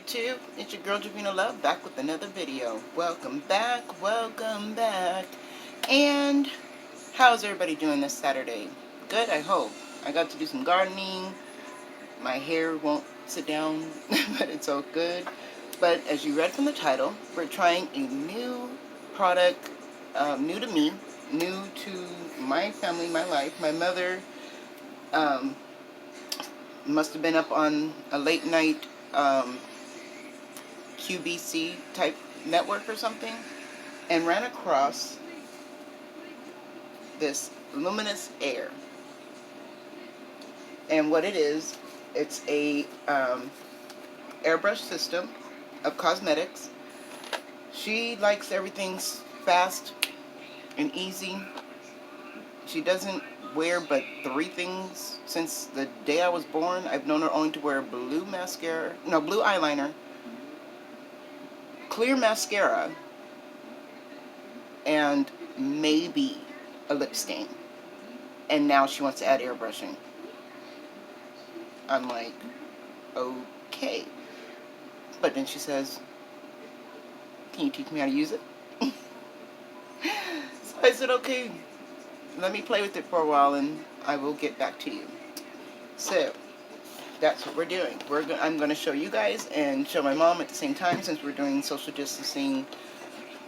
YouTube? It's your girl Javina Love back with another video. Welcome back, welcome back. And how's everybody doing this Saturday? Good, I hope. I got to do some gardening. My hair won't sit down, but it's all good. But as you read from the title, we're trying a new product, new to me, new to my family, my life. My mother must have been up on a late night QBC type network or something and ran across this Luminous Air. And what it is, it's a airbrush system of cosmetics. She likes everything fast and easy. She doesn't wear but 3 things since the day I was born. I've known her only to wear blue eyeliner, clear mascara, and maybe a lip stain. And now she wants to add airbrushing. I'm like, okay. But then she says, can you teach me how to use it? So I said, okay, let me play with it for a while and I will get back to you. So that's what we're doing. I'm going to show you guys and show my mom at the same time, since we're doing social distancing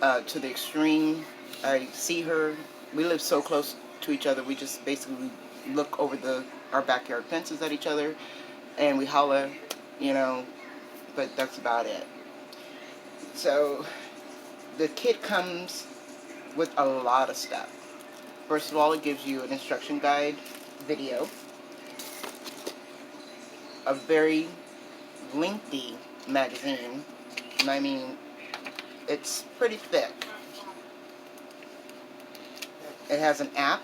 to the extreme. I see her. We live so close to each other. We just basically look over our backyard fences at each other and we holler, but that's about it. So the kit comes with a lot of stuff. First of all, it gives you an instruction guide video, a very lengthy magazine, and I mean, it's pretty thick. It has an app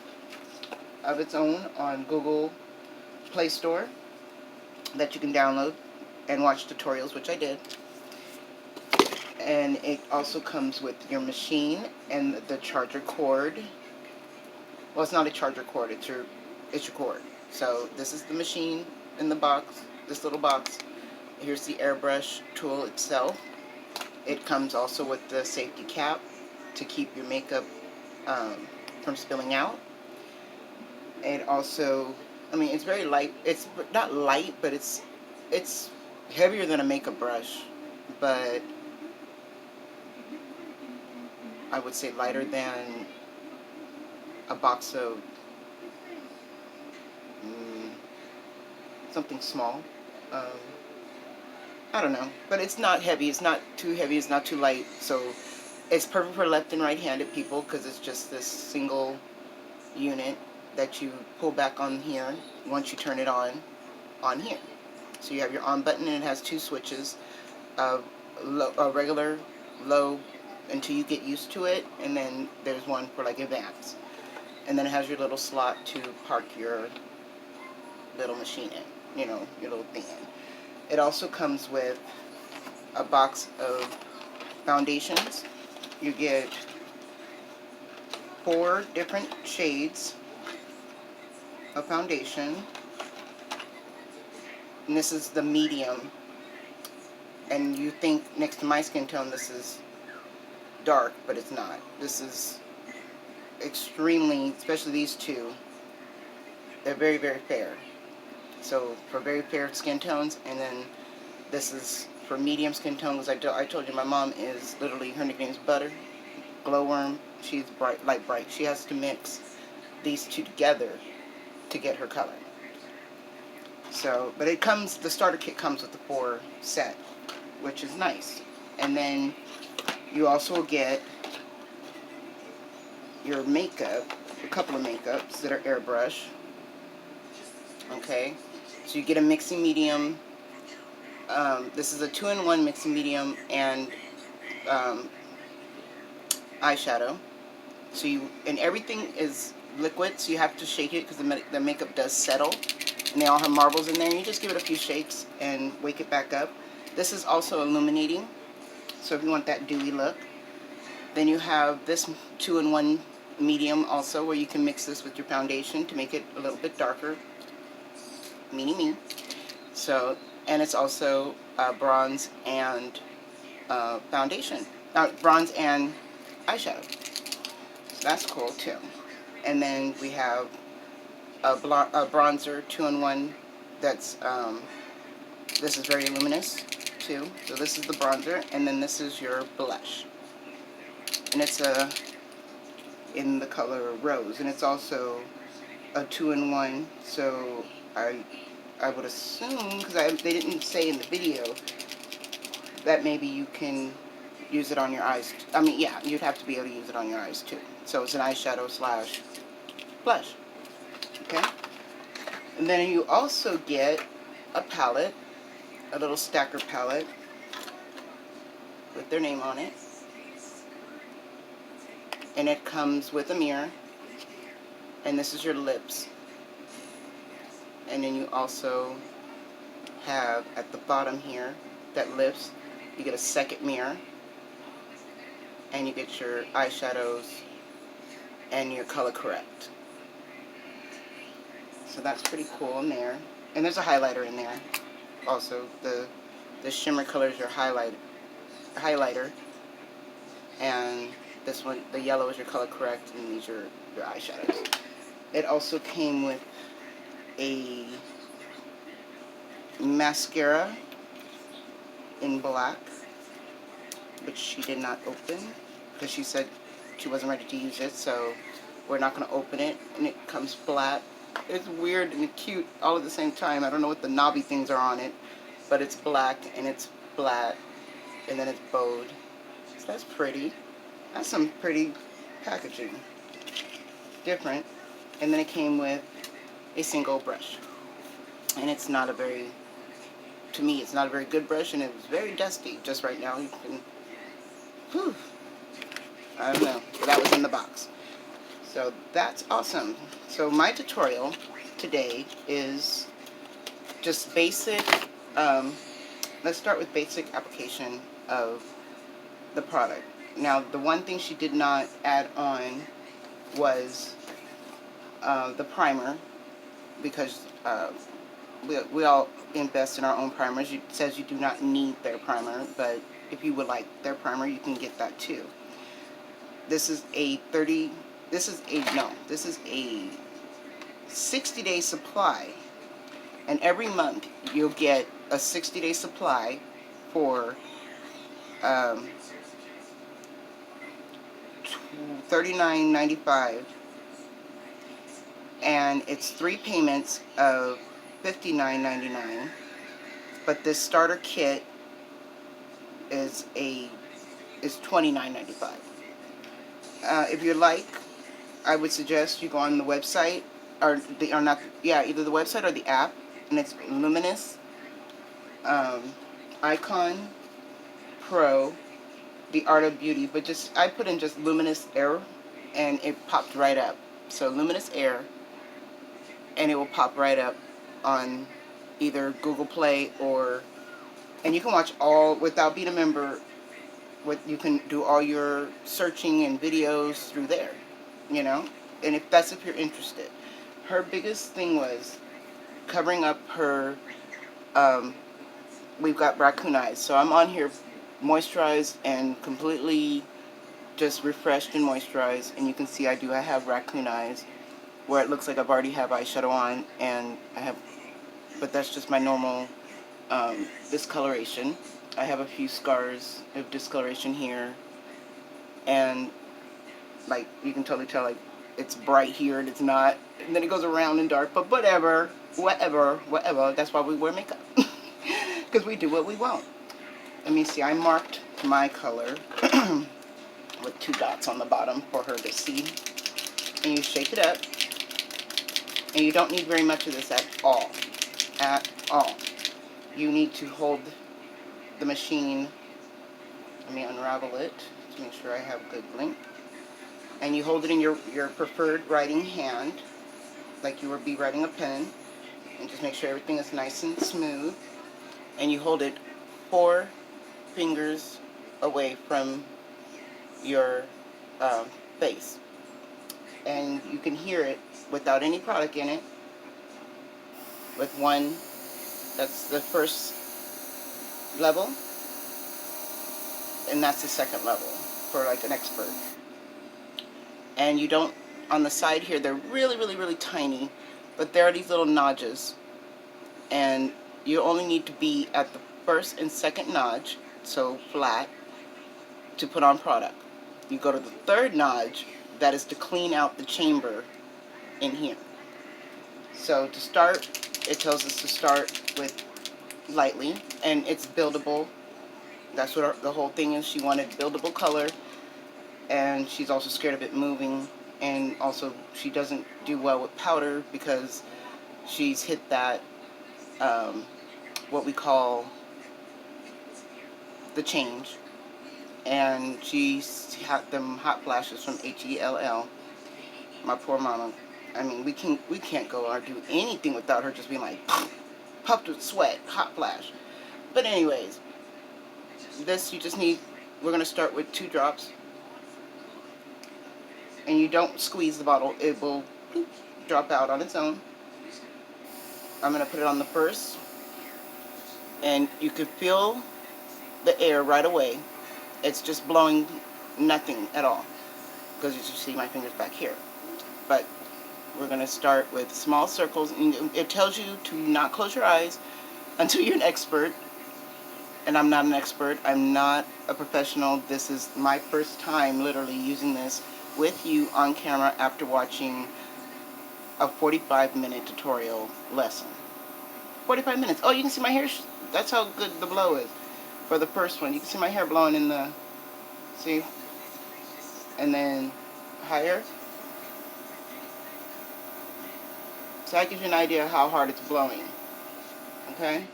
of its own on Google Play Store that you can download and watch tutorials, which I did. And it also comes with your machine and the charger cord. Well, it's not a charger cord, it's your cord. So this is the machine in the box, this little box. Here's the airbrush tool itself. It comes also with the safety cap to keep your makeup from spilling out. It also, it's very light. It's not light, but it's heavier than a makeup brush, but I would say lighter than a box of something small. I don't know, but it's not heavy. It's not too heavy. It's not too light. So it's perfect for left and right-handed people because it's just this single unit that you pull back on here once you turn it on here. So you have your on button, and it has 2 switches of regular, low, until you get used to it, and then there's one for like advanced. And then it has your little slot to park your little machine in, your little thing in. It also comes with a box of foundations. You get 4 different shades of foundation. And this is the medium. And you think next to my skin tone this is dark, but it's not. This is extremely, especially these 2, they're very, very fair. So for very fair skin tones, and then this is for medium skin tones. I told you my mom is literally, her nickname is Butter, glowworm. She's light bright. She has to mix these 2 together to get her color. So, but the starter kit comes with the 4 set, which is nice. And then you also get your makeup, a couple of makeups that are airbrush. Okay, so you get a mixing medium. This is a 2-in-1 mixing medium and eyeshadow. So and everything is liquid, so you have to shake it because the makeup does settle, and they all have marbles in there. And you just give it a few shakes and wake it back up. This is also illuminating, so if you want that dewy look. Then you have this 2-in-1 medium also, where you can mix this with your foundation to make it a little bit darker. Me. So, and it's also bronze and foundation. Bronze and eyeshadow. So that's cool too. And then we have a bronzer 2-in-1 that's, this is very luminous too. So this is the bronzer, and then this is your blush. And it's in the color rose, and it's also a 2-in-1, so I would assume, because they didn't say in the video, that maybe you can use it on your eyes. I mean, yeah, you'd have to be able to use it on your eyes too. So it's an eyeshadow slash blush. Okay? And then you also get a palette, a little stacker palette with their name on it. And it comes with a mirror. And this is your lips. And then you also have at the bottom here that lips. You get a second mirror. And you get your eyeshadows and your color correct. So that's pretty cool in there. And there's a highlighter in there. Also, the shimmer color is your highlighter. And this one, the yellow is your color correct, and these are your eyeshadows. It also came with a mascara in black, which she did not open because she said she wasn't ready to use it, so we're not going to open it. And it comes flat. It's weird and cute all at the same time. I don't know what the knobby things are on it, but it's black and it's flat, and then it's bowed. So that's pretty. That's some pretty packaging. Different. And then it came with a single brush. And it's not a very, to me, it's not a very good brush, and it was very dusty just right now. You can, whew, I don't know. But that was in the box. So that's awesome. So my tutorial today is just basic, let's start with basic application of the product. Now, the one thing she did not add on was the primer, because we all invest in our own primers. It says you do not need their primer, but if you would like their primer, you can get that too. This is a 60-day supply, and every month you'll get a 60-day supply for $39.95, and it's 3 payments of $59.99. But this starter kit is $29.95. If you like, I would suggest you go on the website, either the website or the app, and it's Luminess, Icon Pro, The Art of Beauty. But I put in just Luminous Air, and it popped right up. So Luminous Air, and it will pop right up on either Google Play and you can watch all, without being a member, you can do all your searching and videos through there, you know, and if you're interested. Her biggest thing was covering up her, we've got raccoon eyes, so I'm on here moisturized and completely just refreshed and moisturized, and you can see I have raccoon eyes, where it looks like I've already have eyeshadow on, and but that's just my normal discoloration. I have a few scars of discoloration here, and like you can totally tell, like it's bright here and it's not, and then it goes around and dark, but whatever, that's why we wear makeup, because we do what we want. Let me see, I marked my color with 2 dots on the bottom for her to see, and you shake it up, and you don't need very much of this at all. You need to hold the machine. Let me unravel it to make sure I have good length. And you hold it in your preferred writing hand, like you would be writing a pen, and just make sure everything is nice and smooth. And you hold it 4 fingers away from your face, and you can hear it without any product in it. With one, that's the first level, and that's the second level for like an expert. And you don't, on the side here, they're really, really, really tiny, but there are these little notches, and you only need to be at the first and second notch, so flat, to put on product. You go to the third notch, that is to clean out the chamber in here. So to start, it tells us to start with lightly, and it's buildable. That's what the whole thing is. She wanted buildable color, and she's also scared of it moving, and also she doesn't do well with powder because she's hit that what we call the change, and she's had them hot flashes from HELL. My poor mama. I mean, we can't go or do anything without her just being like puffed with sweat, hot flash. But anyways, this you just need. We're gonna start with 2 drops, and you don't squeeze the bottle; it will drop out on its own. I'm gonna put it on the first, and you can feel the air right away. It's just blowing nothing at all, because you see my fingers back here. But we're going to start with small circles, and it tells you to not close your eyes until you're an expert. And I'm not an expert. I'm not a professional. This is my first time literally using this with you on camera after watching a 45-minute tutorial lesson. 45 minutes. Oh, you can see my hair. That's how good the blow is. For the first one, you can see my hair blowing in the, see? And then higher. So that gives you an idea of how hard it's blowing. Okay?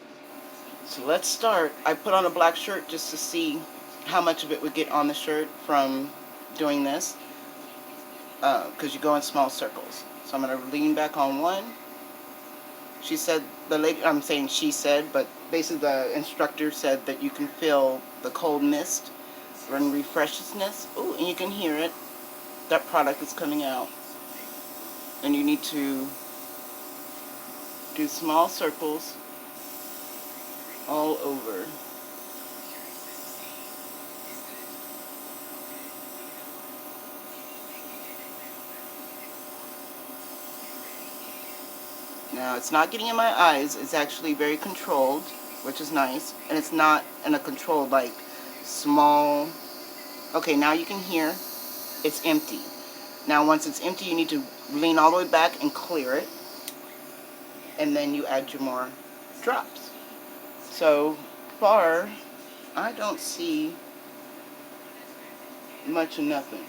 So let's start. I put on a black shirt just to see how much of it would get on the shirt from doing this. Because you go in small circles. So I'm going to lean back on one. She said, the lady, I'm saying she said, but basically the instructor said that you can feel the cold mist and refreshness. Ooh, and you can hear it. That product is coming out. And you need to do small circles all over. Now, it's not getting in my eyes. It's actually very controlled, which is nice. And it's not in a controlled, like, small... Okay, now you can hear it's empty. Now, once it's empty, you need to lean all the way back and clear it. And then you add your more drops. So far, I don't see much of nothing.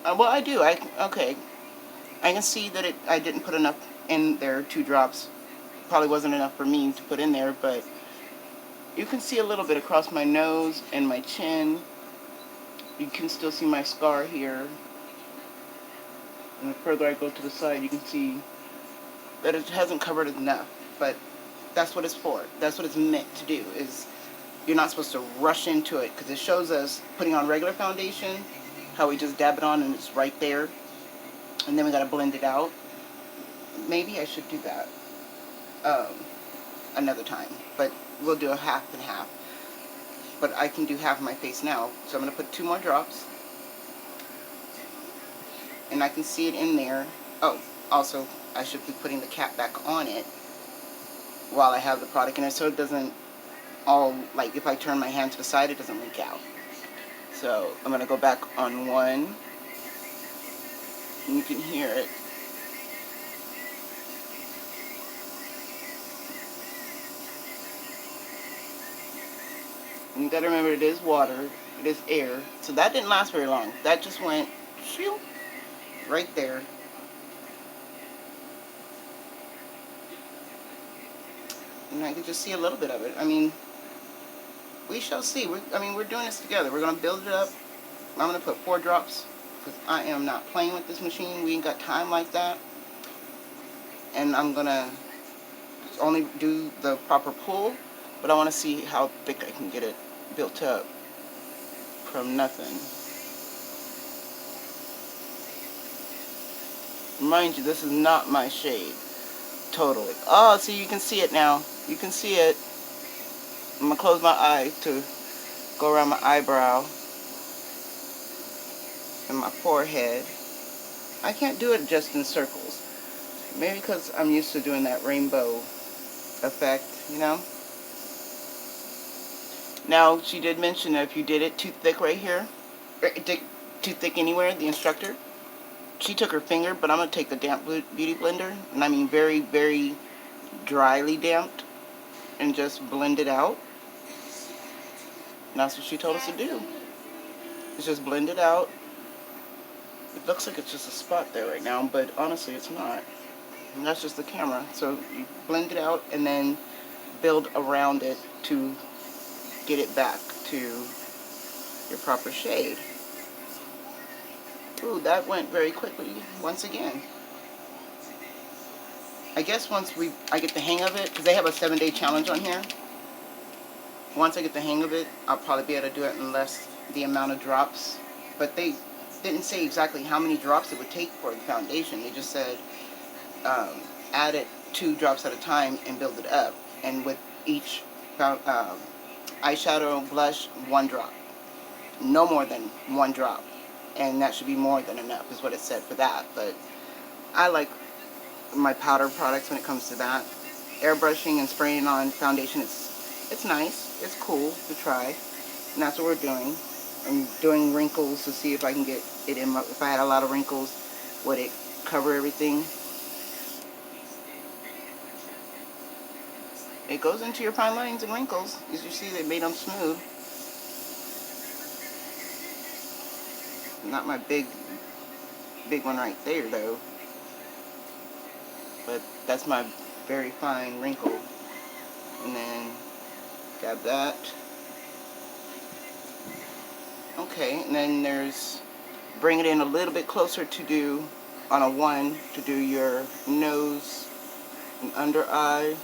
Well, I do. Okay. I can see that I didn't put enough in there. 2 drops probably wasn't enough for me to put in there, but you can see a little bit across my nose and my chin. You can still see my scar here. And the further I go to the side, you can see that it hasn't covered enough, but that's what it's for. That's what it's meant to do. Is you're not supposed to rush into it, because it shows us putting on regular foundation, how we just dab it on and it's right there, and then we got to blend it out. Maybe I should do that another time, but we'll do a half and half. But I can do half of my face now, so I'm going to put 2 more drops, and I can see it in there. Oh, also, I should be putting the cap back on it while I have the product in it, so it doesn't all, like, if I turn my hand to the side, it doesn't leak out. So I'm going to go back on one, and you can hear it. And you got to remember, it is water, it is air, so that didn't last very long. That just went shoo, right there. And I can just see a little bit of it. I mean, we shall see. We're doing this together. We're going to build it up. I'm going to put 4 drops, because I am not playing with this machine. We ain't got time like that. And I'm going to only do the proper pull, but I want to see how thick I can get it built up from nothing. Mind you, this is not my shade. Totally. Oh, see, you can see it now. You can see it. I'm going to close my eye to go around my eyebrow and my forehead. I can't do it just in circles. Maybe because I'm used to doing that rainbow effect, you know? Now, she did mention that if you did it too thick right here, or too thick anywhere, the instructor, she took her finger, but I'm going to take the damp beauty blender, and I mean very, very dryly damped, and just blend it out. And that's what she told us to do. It's just blend it out. It looks like it's just a spot there right now, but honestly it's not. And that's just the camera. So you blend it out and then build around it to get it back to your proper shade. Ooh, that went very quickly once again. I guess once I get the hang of it, because they have a 7-day challenge on here. Once I get the hang of it, I'll probably be able to do it in the amount of drops. But they didn't say exactly how many drops it would take for the foundation. They just said add it 2 drops at a time and build it up. And with each eyeshadow, blush, 1 drop. No more than 1 drop. And that should be more than enough is what it said for that. But I like my powder products when it comes to that. Airbrushing and spraying on foundation, it's nice. It's cool to try. And that's what we're doing. I'm doing wrinkles to see if I can get it in. If I had a lot of wrinkles, would it cover everything? It goes into your fine lines and wrinkles. As you see, they made them smooth. Not my big one right there, though. But that's my very fine wrinkle. And then grab that. Okay, and then there's bring it in a little bit closer to do on a 1 to do your nose and under eye.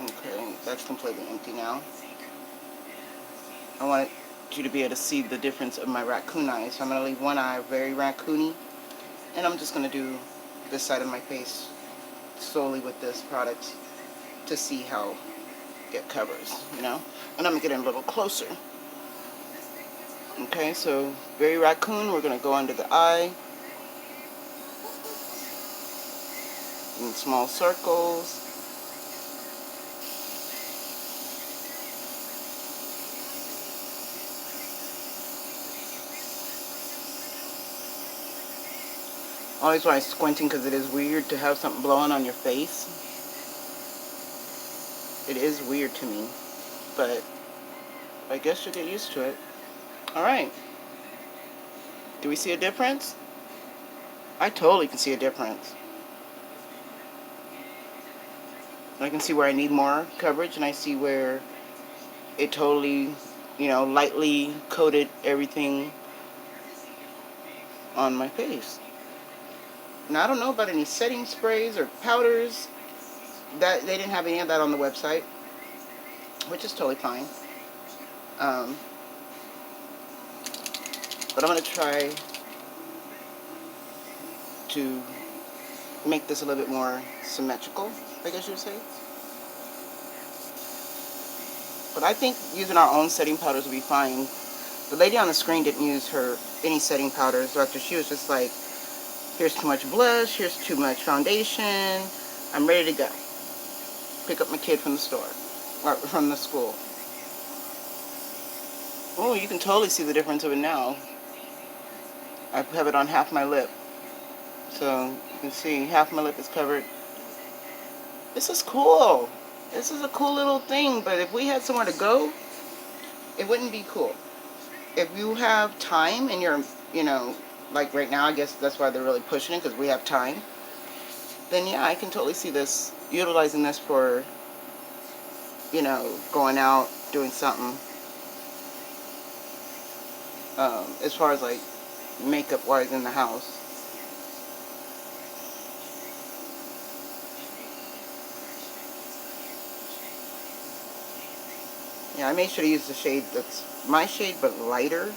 Okay, that's completely empty now. I want you to be able to see the difference of my raccoon eyes. So I'm going to leave one eye very raccoony, and I'm just going to do this side of my face solely with this product to see how it covers, you know. And I'm going to get in a little closer. Okay, so very raccoon. We're going to go under the eye in small circles. Always when I'm squinting because it is weird to have something blowing on your face. It is weird to me, but I guess you'll get used to it. Alright. Do we see a difference? I totally can see a difference. I can see where I need more coverage, and I see where it totally, you know, lightly coated everything on my face. Now, I don't know about any setting sprays or powders. That they didn't have any of that on the website, which is totally fine. But I'm going to try to make this a little bit more symmetrical, I guess you would say. But I think using our own setting powders will be fine. The lady on the screen didn't use any setting powders. After she was just like, here's too much blush, here's too much foundation, I'm ready to go. Pick up my kid from the store, or from the school. Oh, you can totally see the difference of it now. I have it on half my lip. So, you can see half my lip is covered. This is cool. This is a cool little thing, but if we had somewhere to go, it wouldn't be cool. If you have time and you're, you know, like right now, I guess that's why they're really pushing it, because we have time. Then yeah, I can totally see this, utilizing this for, you know, going out, doing something. As far as like makeup wise in the house. Yeah, I made sure to use the shade that's my shade but lighter,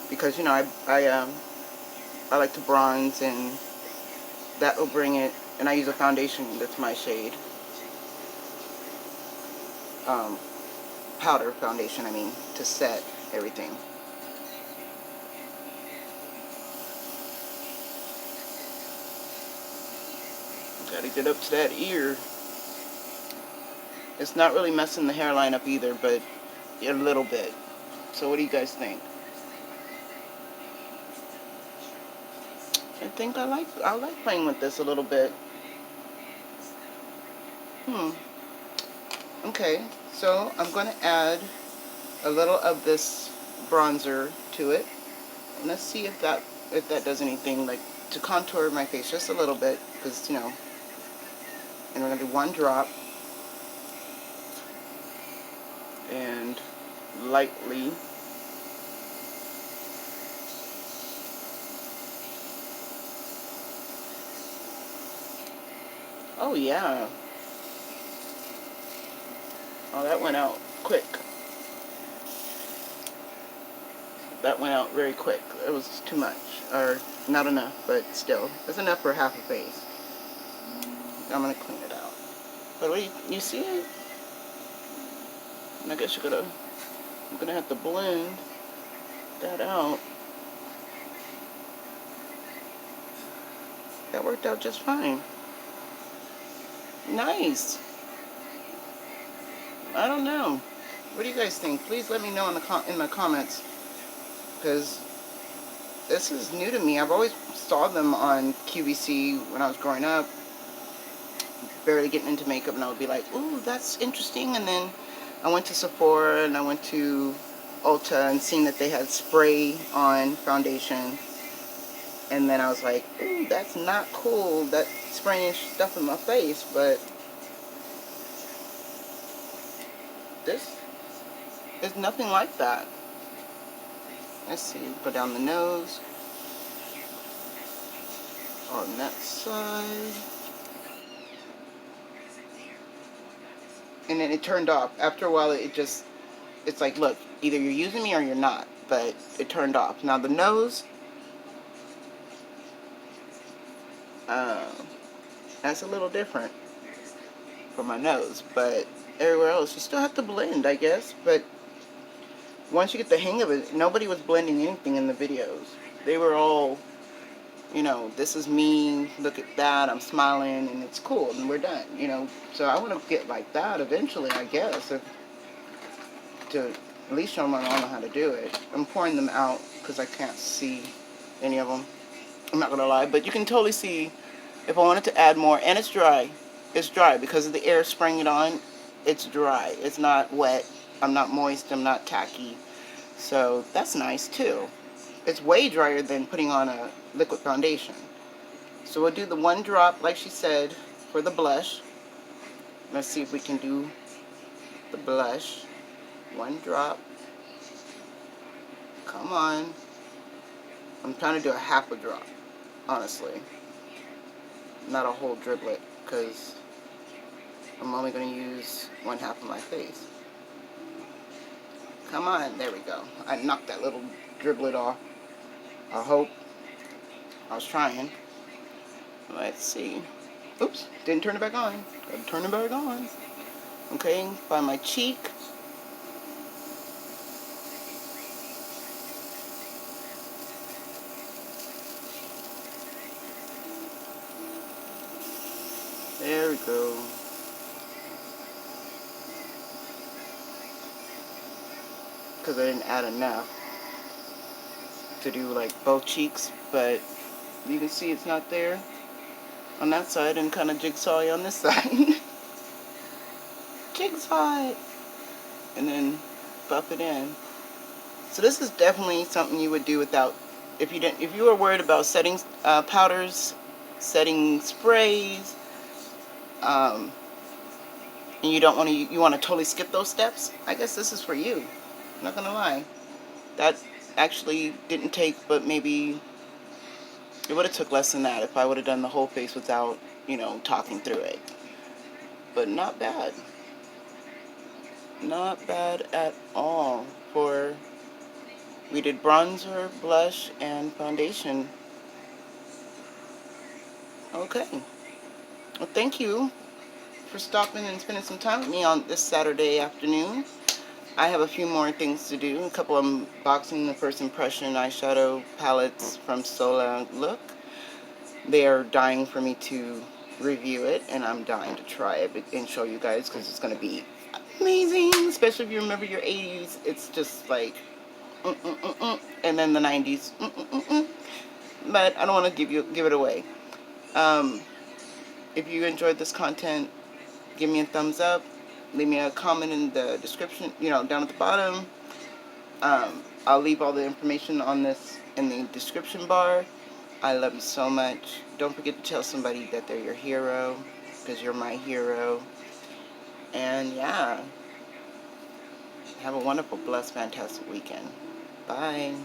because you know I like to bronze, and that will bring it And I use a foundation that's my shade. Powder foundation, I mean, to set everything. Gotta get up to that ear. It's not really messing the hairline up either, but a little bit. So what do you guys think? I think I like playing with this a little bit. Okay, so I'm going to add a little of this bronzer to it. And let's see if that does anything, like to contour my face just a little bit, because, you know, and we're going to do one drop and lightly. Oh yeah. Oh, that went out quick. That went out very quick. It was too much, or not enough, but still, it's enough for half a face. I'm gonna clean it out. But wait, you see it? And I guess you're gonna have to blend that out. That worked out just fine. Nice. I don't know. What do you guys think? Please let me know in the comments, because this is new to me. I've always saw them on QVC when I was growing up, barely getting into makeup, and I would be like, ooh, that's interesting. And then I went to Sephora and I went to Ulta and seen that they had spray on foundation, and then I was like, ooh, that's not cool, that spraying stuff in my face. But this is nothing like that. Let's see, go down the nose, on that side, and then it turned off. After a while, it's like, look, either you're using me or you're not, but it turned off. Now the nose, that's a little different for my nose, but everywhere else, you still have to blend, I guess. But once you get the hang of it, nobody was blending anything in the videos. They were all, you know, this is me, look at that, I'm smiling, and it's cool, and we're done, you know. So I want to get like that eventually, I guess, to at least show them I know how to do it. I'm pouring them out because I can't see any of them. I'm not going to lie, but you can totally see if I wanted to add more. And it's dry. It's dry because of the air spraying it on. It's dry. It's not wet. I'm not moist. I'm not tacky. So that's nice too. It's way drier than putting on a liquid foundation. So we'll do the one drop, like she said, for the blush. Let's see if we can do the blush. One drop. Come on. I'm trying to do a half a drop, honestly. Not a whole driblet, because I'm only going to use one half of my face. Come on, there we go. I knocked that little driblet off. I hope. I was trying. Let's see. Oops, didn't turn it back on. Gotta turn it back on. Okay, by my cheek. There we go. Because I didn't add enough to do like both cheeks, but you can see it's not there on that side, and kind of jigsaw on this side. Jigsaw it, and then buff it in. So this is definitely something you would do without, if you were worried about setting powders, setting sprays, and you don't want to, you want to totally skip those steps. I guess this is for you. I'm not gonna lie. That actually didn't take, but maybe it would have took less than that if I would have done the whole face without, you know, talking through it. But not bad. Not bad at all. We did bronzer, blush, and foundation. Okay. Well, thank you for stopping and spending some time with me on this Saturday afternoon. I have a few more things to do. A couple of unboxing the first impression eyeshadow palettes from Sola Look. They are dying for me to review it, and I'm dying to try it and show you guys because it's going to be amazing, especially if you remember your 80s. It's just like, and then the 90s. But I don't want to give it away. If you enjoyed this content, give me a thumbs up. Leave me a comment in the description, down at the bottom. I'll leave all the information on this in the description bar. I love you so much. Don't forget to tell somebody that they're your hero, because you're my hero. And yeah, have a wonderful, blessed, fantastic weekend. Bye.